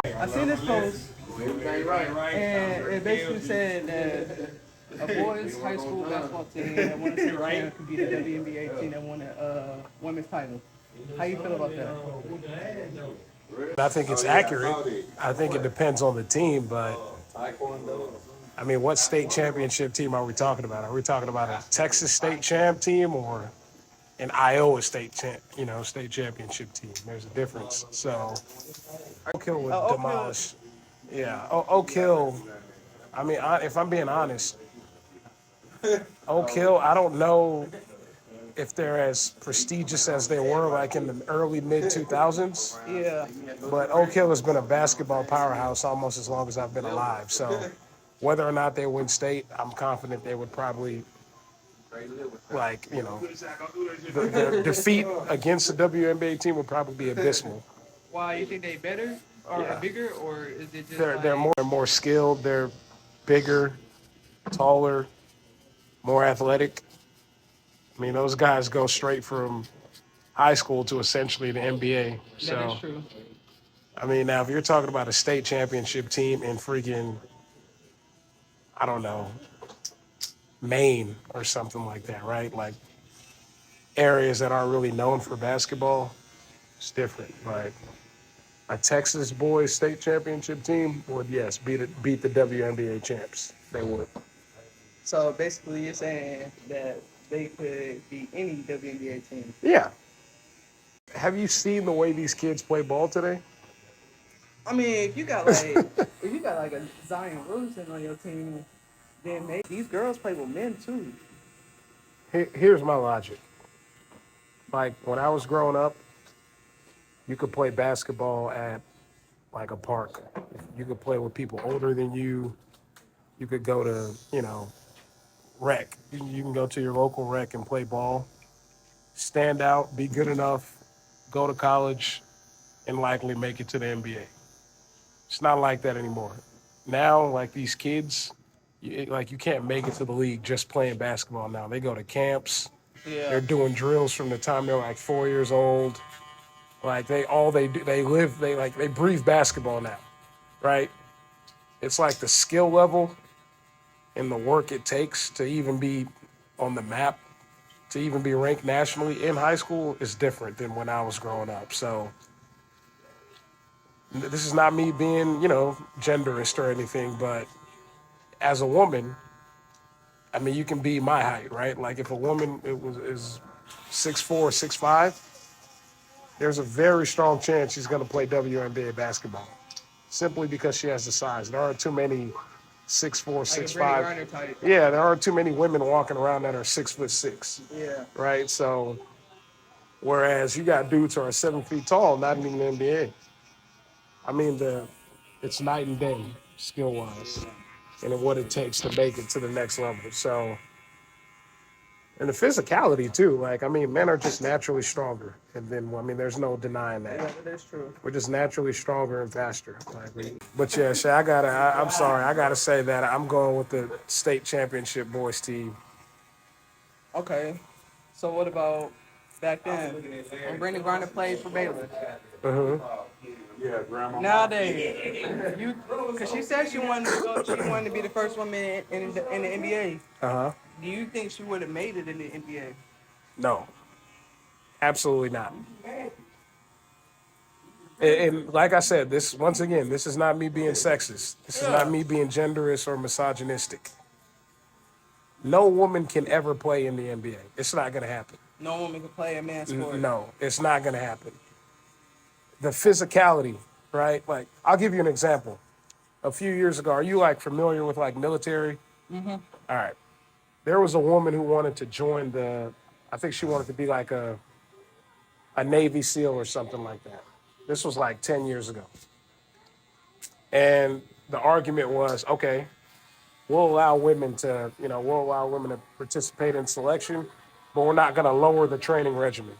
I seen this post, and it basically said that a boys' high school basketball team that won a state champ could beat a WNBA team that won a women's title. How you feel about that? I think it's accurate. I think it depends on the team, but I mean, what state championship team are we talking about? Are we talking about a Texas state champ team or an Iowa state championship team? There's a difference. So Oak Hill would Oak Hill, demolish. Yeah, Oak Hill. I mean, if I'm being honest, Oak Hill. I don't know if they're as prestigious as they were like in the early mid 2000s. yeah. But Oak Hill has been a basketball powerhouse almost as long as I've been alive. So whether or not they win state, I'm confident they would probably, the defeat against the WNBA team would probably be abysmal. Why you think they better or Yeah. bigger, or is it just They're more skilled. They're bigger, taller, more athletic. I mean, those guys go straight from high school to essentially the NBA. So, That is true. I mean, now if you're talking about a state championship team in freaking, I don't know, Maine or something like that, right? Like areas that aren't really known for basketball, it's different. But a Texas boys state championship team would, yes, beat the WNBA champs. They would. So basically, you're saying that they could beat any WNBA team. Yeah. Have you seen the way these kids play ball today? I mean, if you got like a Zion Wilson on your team, then maybe these girls play with men too. Here's my logic. Like when I was growing up, you could play basketball at like a park. You could play with people older than you. You could go to, rec. You can go to your local rec and play ball, stand out, be good enough, go to college, and likely make it to the NBA. It's not like that anymore. Now, like these kids, you can't make it to the league just playing basketball now. They go to camps. Yeah. They're doing drills from the time they're like 4 years old. Like they breathe basketball now, right? It's like the skill level and the work it takes to even be on the map, to even be ranked nationally in high school is different than when I was growing up. So this is not me being, genderist or anything, but as a woman, I mean, you can be my height, right? Like if a woman is 6'4", 6'5", there's a very strong chance she's going to play WNBA basketball, simply because she has the size. There aren't too many 6'4", Like a 6'5". Brittany Griner type. Yeah, there aren't too many women walking around that are 6'6", Yeah. right? So, whereas you got dudes who are 7 feet tall, not in the NBA. I mean, it's night and day skill wise, and what it takes to make it to the next level. So, and the physicality too. Like, I mean, men are just naturally stronger, and then there's no denying that. Yeah, that's true. We're just naturally stronger and faster. But yeah, Shay, I'm sorry, I gotta say that I'm going with the state championship boys team. Okay. So what about back then when Brittany Griner played for Baylor? Nowadays, because she said she wanted to be the first woman in the NBA. Do you think she would have made it in the NBA? No, absolutely not. And like I said, this is not me being sexist. This is not me being genderist or misogynistic. No woman can ever play in the NBA. It's not going to happen. No woman can play a man's sport. No, it's not going to happen. The physicality, right? Like, I'll give you an example. A few years ago, are you like familiar with like military? Mm-hmm. All right. There was a woman who wanted to join I think she wanted to be like a Navy SEAL or something like that. This was like 10 years ago. And the argument was, okay, we'll allow women to participate in selection, but we're not going to lower the training regimen,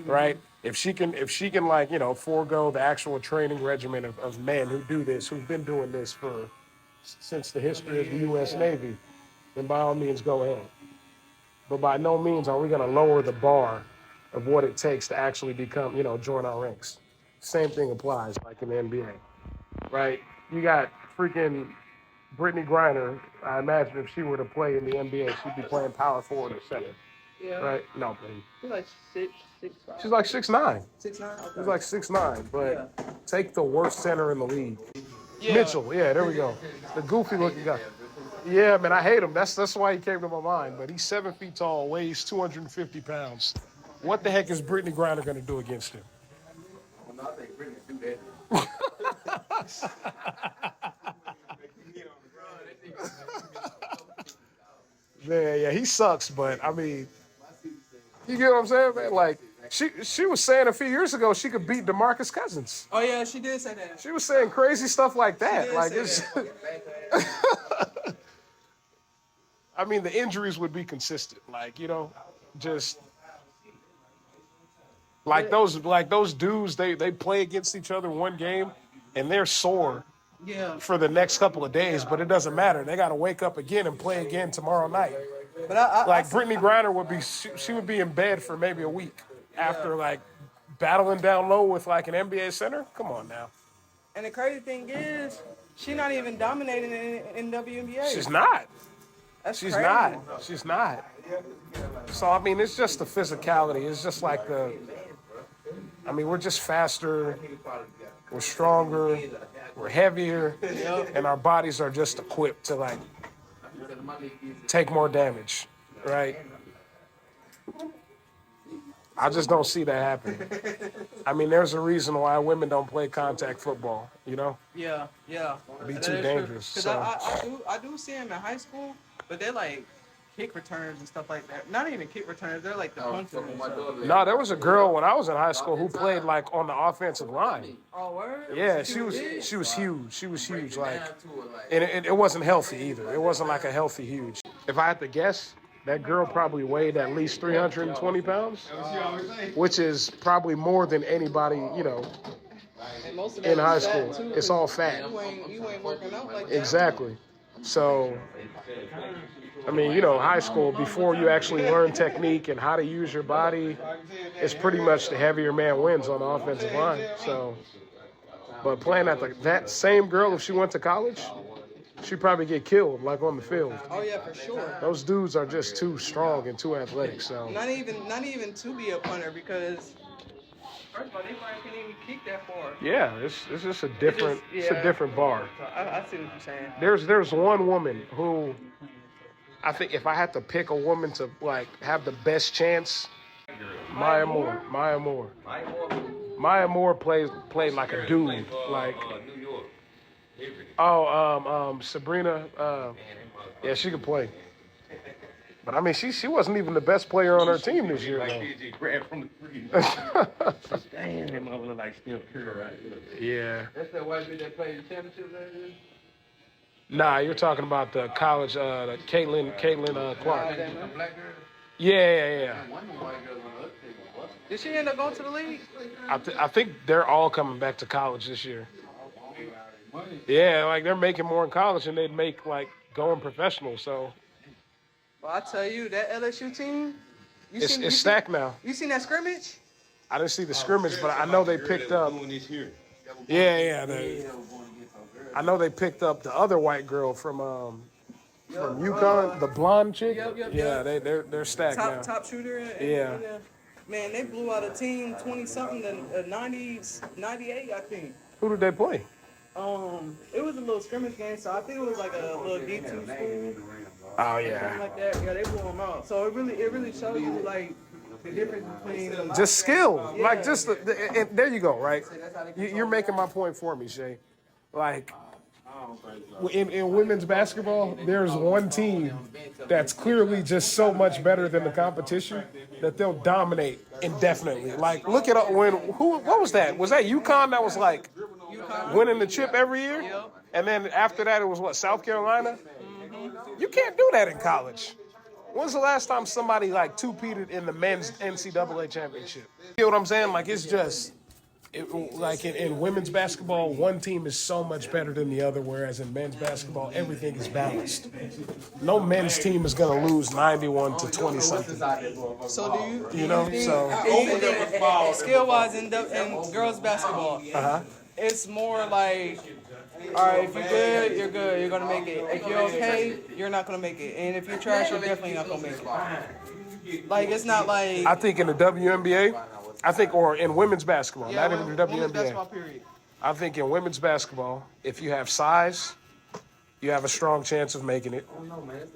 right? If she can forego the actual training regimen of men who do this, who've been doing this since the history of the U.S. Navy, then by all means go ahead. But by no means are we going to lower the bar of what it takes to actually become, join our ranks. Same thing applies like in the NBA. right? You got freaking Brittany Griner. I imagine if she were to play in the NBA, she'd be playing power forward or center, Yeah. right? No, but She's like 6'5". she's like 6'9". 6'9". Okay. She's like 6'9", but take the worst center in the league. Yeah. Mitchell, yeah, there we go. The goofy looking guy. Yeah, man, I hate him. That's why he came to my mind. But he's 7 feet tall, weighs 250 pounds. What the heck is Brittany Griner going to do against him? Well, I think Brittany do that. Man, yeah, he sucks, but I mean, you get what I'm saying, man? Like, she was saying a few years ago she could beat DeMarcus Cousins. Oh yeah, she did say that. She was saying crazy stuff like that. She did Like, say it's. that. I mean, the injuries would be consistent. Like, just like those dudes. They play against each other one game, and they're sore Yeah. for the next couple of days. But it doesn't matter. They got to wake up again and play again tomorrow night. But Like Brittany Griner would be, she would be in bed for maybe a week after like battling down low with like an NBA center. Come on now. And the crazy thing is, she's not even dominating in WNBA. She's not. That's She's crazy. not. She's not. So I mean, it's just the physicality. It's just like I mean, we're just faster. We're stronger. We're heavier, and our bodies are just equipped to like take more damage, right? I just don't see that happening. I mean, there's a reason why women don't play contact football, Yeah. It'd be too dangerous. Because So. I do see them in high school, but they're like kick returns and stuff like that. Not even kick returns. They're like the punches and stuff. No, there was a girl when I was in high school who played like on the offensive line. Oh, word? Yeah, she was huge. She was huge, like, and it wasn't healthy either. It wasn't like a healthy huge. If I had to guess, that girl probably weighed at least 320 pounds, which is probably more than anybody, And most of in that high is fat, school. too, It's all fat. You ain't working out like that. Exactly. So, I mean, high school, before you actually learn technique and how to use your body, it's pretty much the heavier man wins on the offensive line. So, but playing at that same girl, if she went to college, she'd probably get killed, like on the field. Oh yeah, for sure. Those dudes are just too strong and too athletic. So, Not even to be a punter, because first of all, they probably can't even kick that far. yeah, it's just a different it's a different bar. I see what you're saying. There's one woman who I think if I had to pick a woman to like have the best chance, Maya Moore. Maya Moore played like a dude, like Sabrina. Yeah, she could play. But I mean, she wasn't even the best player on her team this year, though. Damn, that mother look like Steph Curry right there. Yeah. That's that white bitch that played the championship last year? Nah, you're talking about the college, the Caitlin Clark. The black girl? Yeah. One of the white girls on the other team. What? Did she end up going to the league? I think they're all coming back to college this year. Yeah, like they're making more in college than they'd make like going professional. So Well, I tell you, that LSU team, it's stacked now. You seen that scrimmage? I didn't see the scrimmage, but I know they picked up. Yeah. I know they picked up the other white girl from UConn, the blonde chick. Yep. Yeah, they're stacked now. Top shooter. Yeah. Man, they blew out a team 20-something to 98, I think. Who did they play? It was a little scrimmage game, so I think it was like a little D2 school. Oh Something yeah. like that. Yeah, they blew them out. So it really shows you like the difference between Just skill, Yeah. like just and there you go, right? You're making my point for me, Shay. Like in women's basketball, there's one team that's clearly just so much better than the competition that they'll dominate indefinitely. Like look at what was that? Was that UConn that was like winning the chip every year? And then after that, it was what, South Carolina? You can't do that in college. When's the last time somebody like two-peated in the men's NCAA championship? You know what I'm saying? Like it's just, like in women's basketball, one team is so much better than the other, whereas in men's basketball, everything is balanced. No men's team is going to lose 91 to 20 something. So do you So skill-wise in girls basketball, it's more like All right, if you're good, you're good. You're gonna make it. If you're okay, you're not gonna make it. And if you're trash, you're definitely not gonna make it. Like it's not like. I think in the WNBA, or in women's basketball, not even the women's WNBA. basketball period. I think in women's basketball, if you have size, you have a strong chance of making it.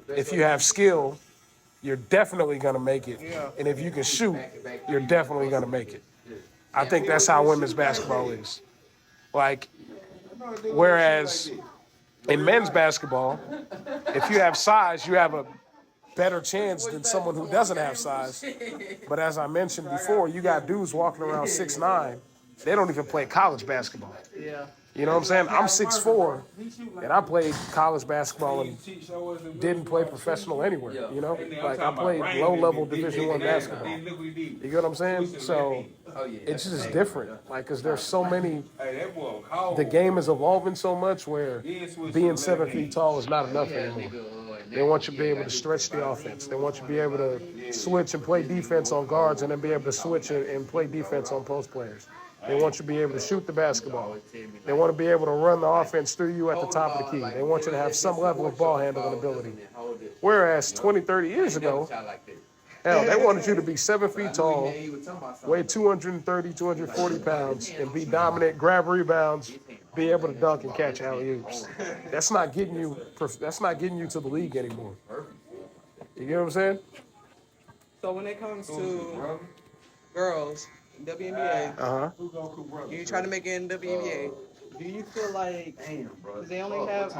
If you have skill, you're definitely going to make it. Yeah. And if you can shoot, you're definitely going to make it. I think that's how women's basketball is. Like, whereas in men's basketball, if you have size, you have a better chance than someone who doesn't have size. But as I mentioned before, you got dudes walking around 6'9". They don't even play college basketball. Yeah. You know what I'm saying? I'm 6'4", and I played college basketball and didn't play professional anywhere. You know, like I played low-level Division I basketball. You get what I'm saying? So it's just different. Like, cause there's so many. The game is evolving so much where being 7 feet tall is not enough anymore. They want you to be able to stretch the offense. They want you to be able to switch and play defense on guards, and then be able to switch and play defense on post players. They want you to be able to shoot the basketball. They want to be able to run the offense through you at the top of the key. They want you to have some level of ball handling ability. Whereas 20, 30 years ago, hell, they wanted you to be 7 feet tall, weigh 230, 240 pounds, and be dominant, grab rebounds, be able to dunk and catch alley-oops. That's not getting you to the league anymore. You get what I'm saying? So when it comes to girls, WNBA, you try to make it in WNBA. Do you feel like they only have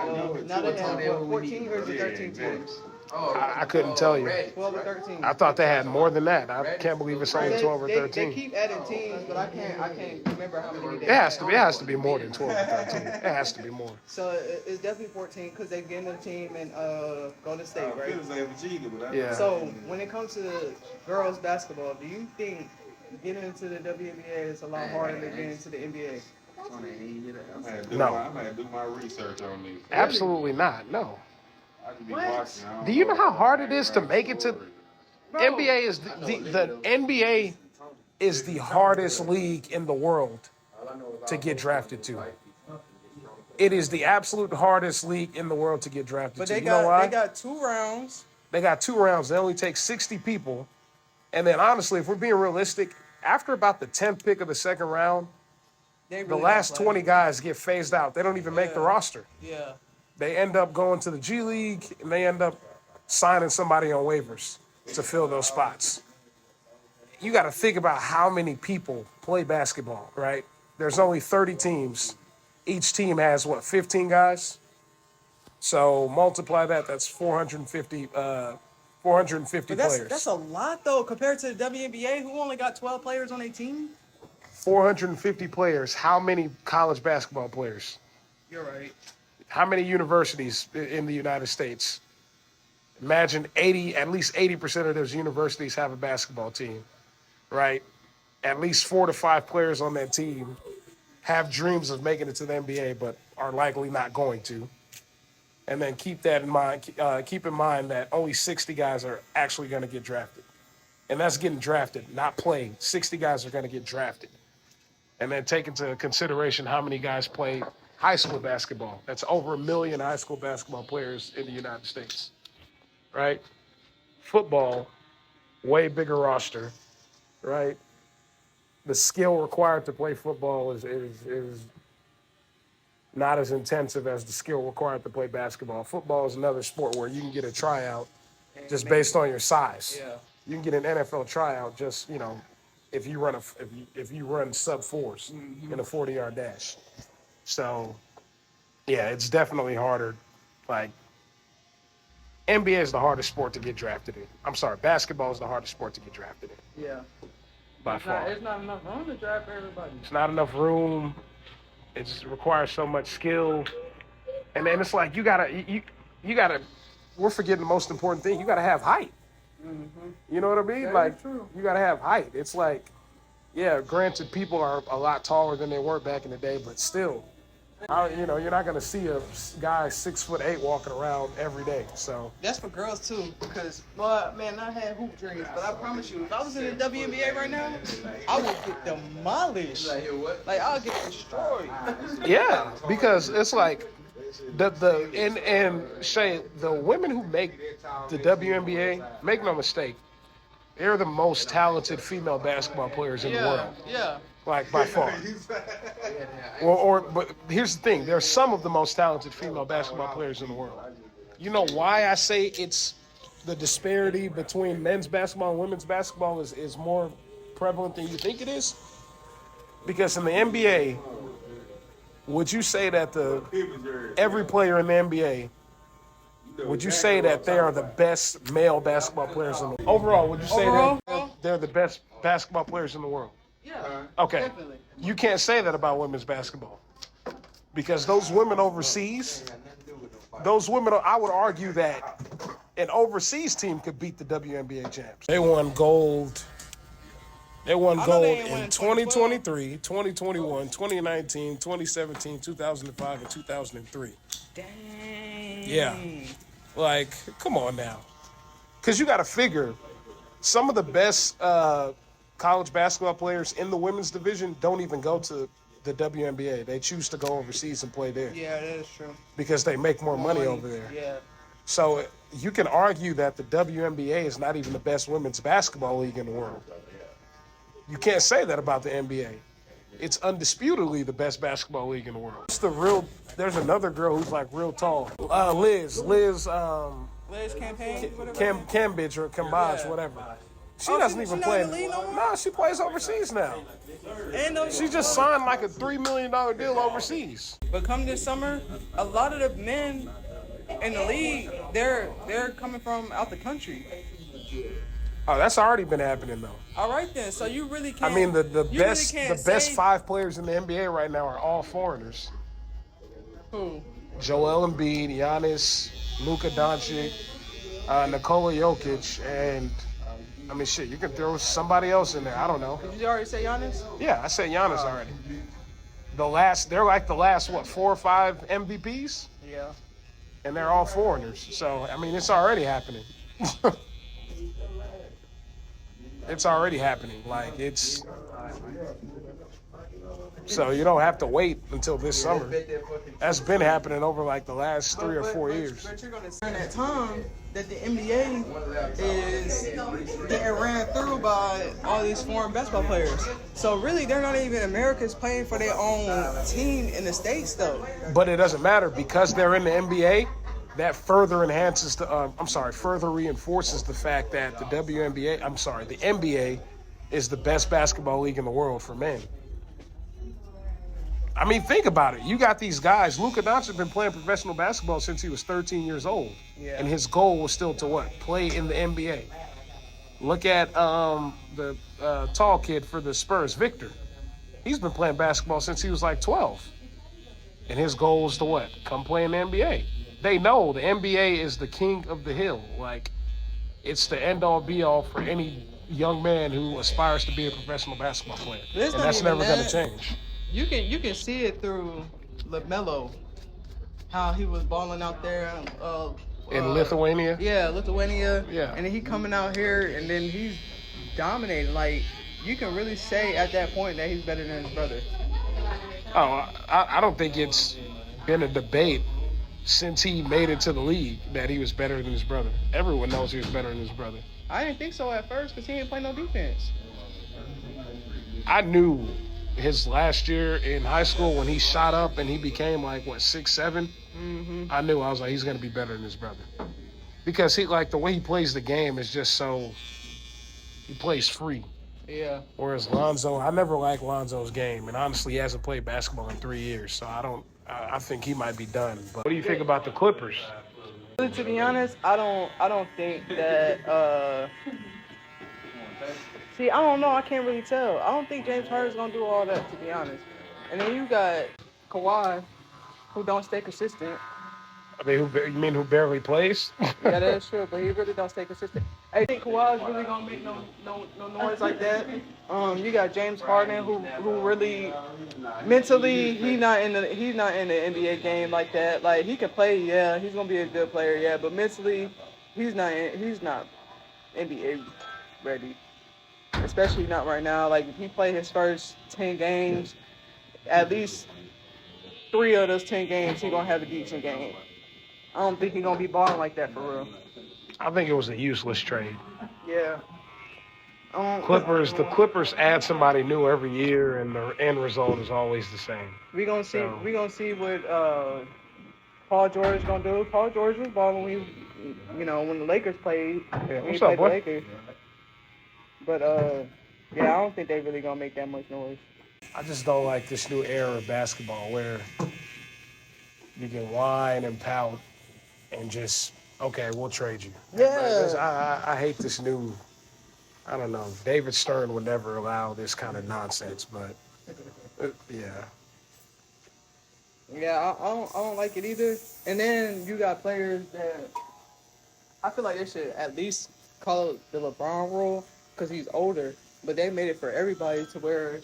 now they have 14 or is it 13 teams? I couldn't tell you. 12 or 13. I thought they had more than that. I can't believe it's only 12 or 13. They keep adding teams, but I can't remember how many. It has to be more than 12 or 13. It has to be more. So it's definitely 14 because they get in the team and Golden State, right? Yeah. So when it comes to girls basketball, do you think getting into the WNBA is a lot harder than getting into the NBA? No. I'm gonna do my research on this. Absolutely not. No. I could be watching. Do you know how hard it is to make it to NBA? Is the NBA is the hardest league in the world to get drafted to. It is the absolute hardest league in the world to get drafted But to. they You know why? they got 2 rounds. They got 2 rounds. They only take 60 people. And then honestly, if we're being realistic, after about the 10th pick of the second round, They the really last don't 20 guys get phased out. They don't even make the roster. Yeah. They end up going to the G League, and they end up signing somebody on waivers to fill those spots. You got to think about how many people play basketball, right? There's only 30 teams. Each team has, 15 guys? So multiply that, that's 450 But players. that's a lot, though, compared to the WNBA, who only got 12 players on their team. 450 players. How many college basketball players? You're right. How many universities in the United States? Imagine at least 80% of those universities have a basketball team, right? At least 4 to 5 players on that team have dreams of making it to the NBA, but are likely not going to. And then keep that in mind. Keep in mind that only 60 guys are actually going to get drafted. And that's getting drafted, not playing. 60 guys are going to get drafted. And then take into consideration how many guys play high school basketball. That's over 1 million high school basketball players in the United States, right? Football, way bigger roster, right? The skill required to play football is not as intensive as the skill required to play basketball. Football is another sport where you can get a tryout just based on your size. Yeah. You can get an NFL tryout just, if you run sub 4s in a 40-yard dash. So, yeah, it's definitely harder. Like, NBA is the hardest sport to get drafted in. I'm sorry, basketball is the hardest sport to get drafted in. Yeah. By far. It's not enough room to draft everybody. It's not enough room. It just requires so much skill. And then it's like you gotta, we're forgetting the most important thing. You gotta have height. Mm-hmm. You know what I mean? That is true. You gotta have height. It's like, yeah, granted, people are a lot taller than they were back in the day, but still, You're not gonna see a guy 6'8" walking around every day. So That's for girls too, because well, man, I had hoop dreams, but I promise you, if I was in the WNBA right now, I would get demolished. Like I'll get destroyed. yeah, because it's like and Shay, the women who make the WNBA, make no mistake, they're the most talented female basketball players in the world. Yeah. Like by far. But here's the thing: there are some of the most talented female basketball players in the world. You know why I say it's the disparity between men's basketball and women's basketball is more prevalent than you think it is? Because in the NBA, would you say that every player in the NBA, would you say that they are the best male basketball players in the world? Overall, would you say that they're the best basketball players in the world? Yeah. Okay. Definitely. You can't say that about women's basketball. Because those women overseas, I would argue that an overseas team could beat the WNBA champs. They won gold. They won gold in 2023, 2021, 2019, 2017, 2005, and 2003. Dang. Yeah. Like, come on now. Because you got to figure, some of the best college basketball players in the women's division don't even go to the WNBA. They choose to go overseas and play there. Yeah, that is true. Because they make more money over there. Yeah. So you can argue that the WNBA is not even the best women's basketball league in the world. You can't say that about the NBA. It's undisputedly the best basketball league in the world. There's another girl who's like real tall. Liz campaign, Cambridge or Cambage, whatever. She doesn't even play. No, she plays overseas now. She just signed like a $3 million deal overseas. But come this summer, a lot of the men in the league, they're coming from out the country. Oh, that's already been happening though. All right then, so you really can't. I mean, the best 5 players in the NBA right now are all foreigners. Who? Joel Embiid, Giannis, Luka Doncic, Nikola Jokic, and I mean, shit, you can throw somebody else in there. I don't know. Did you already say Giannis? Yeah, I said Giannis already. They're like the last 4 or 5 MVPs? Yeah. And they're all foreigners. So, I mean, it's already happening. It's already happening. Like, it's... So you don't have to wait until this summer. That's been happening over like the last 3 or 4 years. But you're going to spend that time that the NBA is getting ran through by all these foreign basketball players. So really, they're not even Americans playing for their own team in the States, though. But it doesn't matter because they're in the NBA. That further enhances further reinforces the fact that the NBA is the best basketball league in the world for men. I mean, think about it. You got these guys. Luka Doncic has been playing professional basketball since he was 13 years old. Yeah. And his goal was still to what? Play in the NBA. Look at the tall kid for the Spurs, Victor. He's been playing basketball since he was like 12. And his goal was to what? Come play in the NBA. They know the NBA is the king of the hill. Like, it's the end-all, be-all for any young man who aspires to be a professional basketball player. And that's never going to change. You can see it through LaMelo, how he was balling out there in Lithuania. Yeah, Lithuania. Yeah, and then he coming out here and then he's dominating. Like, you can really say at that point that he's better than his brother. Oh, I don't think it's been a debate since he made it to the league that he was better than his brother. Everyone knows he was better than his brother. I didn't think so at first because he didn't play no defense. I knew his last year in high school when he shot up and he became like 6'7". Mm-hmm. I knew, I was like, he's gonna be better than his brother because he, like, the way he plays the game is just so, he plays free. Yeah. Whereas Lonzo, I never liked Lonzo's game, and honestly, he hasn't played basketball in 3 years, so I think he might be done. But what do you think about the Clippers? Really, to be honest, I don't think that. See, I don't know. I can't really tell. I don't think James Harden's gonna do all that, to be honest. And then you got Kawhi, who don't stay consistent. I mean, you mean who barely plays? Yeah, that is true, but he really don't stay consistent. I think Kawhi's really gonna make no noise like that. You got James Harden who really mentally he's not in the NBA game like that. Like he can play, yeah, he's gonna be a good player, yeah, but mentally he's not NBA ready, especially not right now. Like if he play his first 10 games, at least 3 of those 10 games he gonna have a decent game. I don't think he's gonna be balling like that for real. I think it was a useless trade. Yeah. The Clippers add somebody new every year, and the end result is always the same. We gonna see what Paul George gonna do. Paul George was balling when the Lakers played. Yeah, When he what's played up, boy? the Lakers. But yeah, I don't think they really gonna make that much noise. I just don't like this new era of basketball where you can whine and pout and just, okay, we'll trade you. Yeah. I hate this new, I don't know, David Stern would never allow this kind of nonsense, but yeah. Yeah, I don't like it either. And then you got players that I feel like they should at least call it the LeBron rule because he's older. But they made it for everybody to where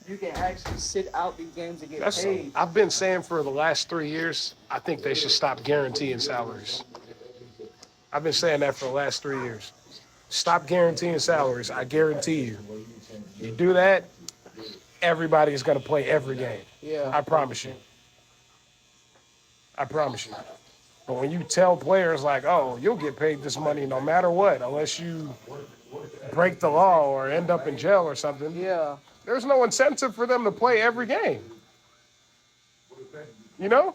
you can actually sit out these games and get paid. I've been saying for the last 3 years, I think they should stop guaranteeing salaries. I've been saying that for the last 3 years. Stop guaranteeing salaries. I guarantee you. You do that, everybody is going to play every game. Yeah. I promise you. I promise you. But when you tell players like, oh, you'll get paid this money no matter what, unless you break the law or end up in jail or something, Yeah. there's no incentive for them to play every game. You know?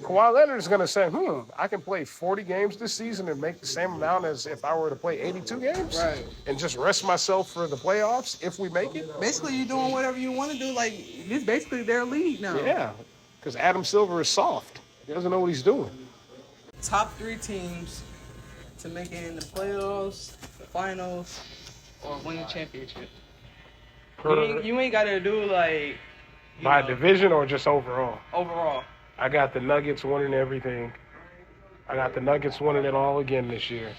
Kawhi Leonard is going to say, I can play 40 games this season and make the same amount as if I were to play 82 games? Right. And just rest myself for the playoffs if we make it? Basically, you're doing whatever you want to do. Like, it's basically their league now. Yeah, because Adam Silver is soft. He doesn't know what he's doing. Top 3 teams to make it in the playoffs, the finals, or win the championship. You ain't got to do like By division or just overall? overall. I got the Nuggets winning everything. I got the Nuggets winning it all again this year.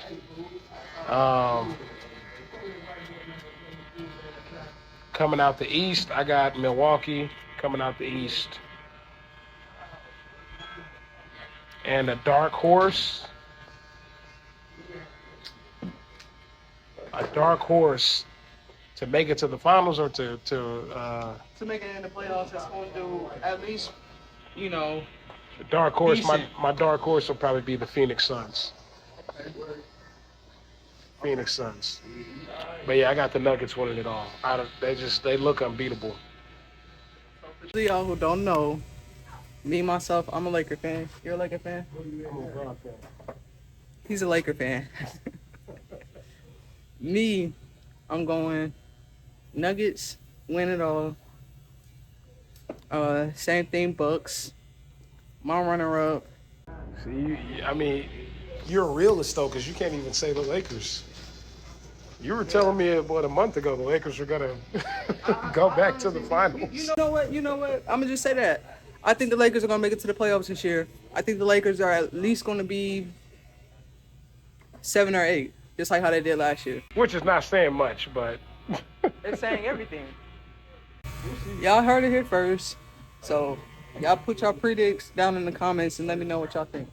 Coming out the East, I got Milwaukee coming out the East. And a dark horse. To make it to the finals or to make it in the playoffs, it's going to do at least, the dark horse. Decent. My dark horse will probably be the Phoenix Suns. Phoenix Suns. But yeah, I got the Nuggets winning it all. They look unbeatable. For y'all who don't know, me myself, I'm a Laker fan. You're a Laker fan? I'm a LeBron fan. He's a Laker fan. Me, I'm going Nuggets, win it all. Same thing, Bucks. My runner-up. See, you're a realist though, because you can't even say the Lakers. You were telling me about a month ago the Lakers are gonna go back to the finals. You know what? I'm gonna just say that. I think the Lakers are gonna make it to the playoffs this year. I think the Lakers are at least gonna be 7 or 8, just like how they did last year. Which is not saying much, but It's saying everything. Y'all heard it here first. So y'all put y'all predicts down in the comments and let me know what y'all think.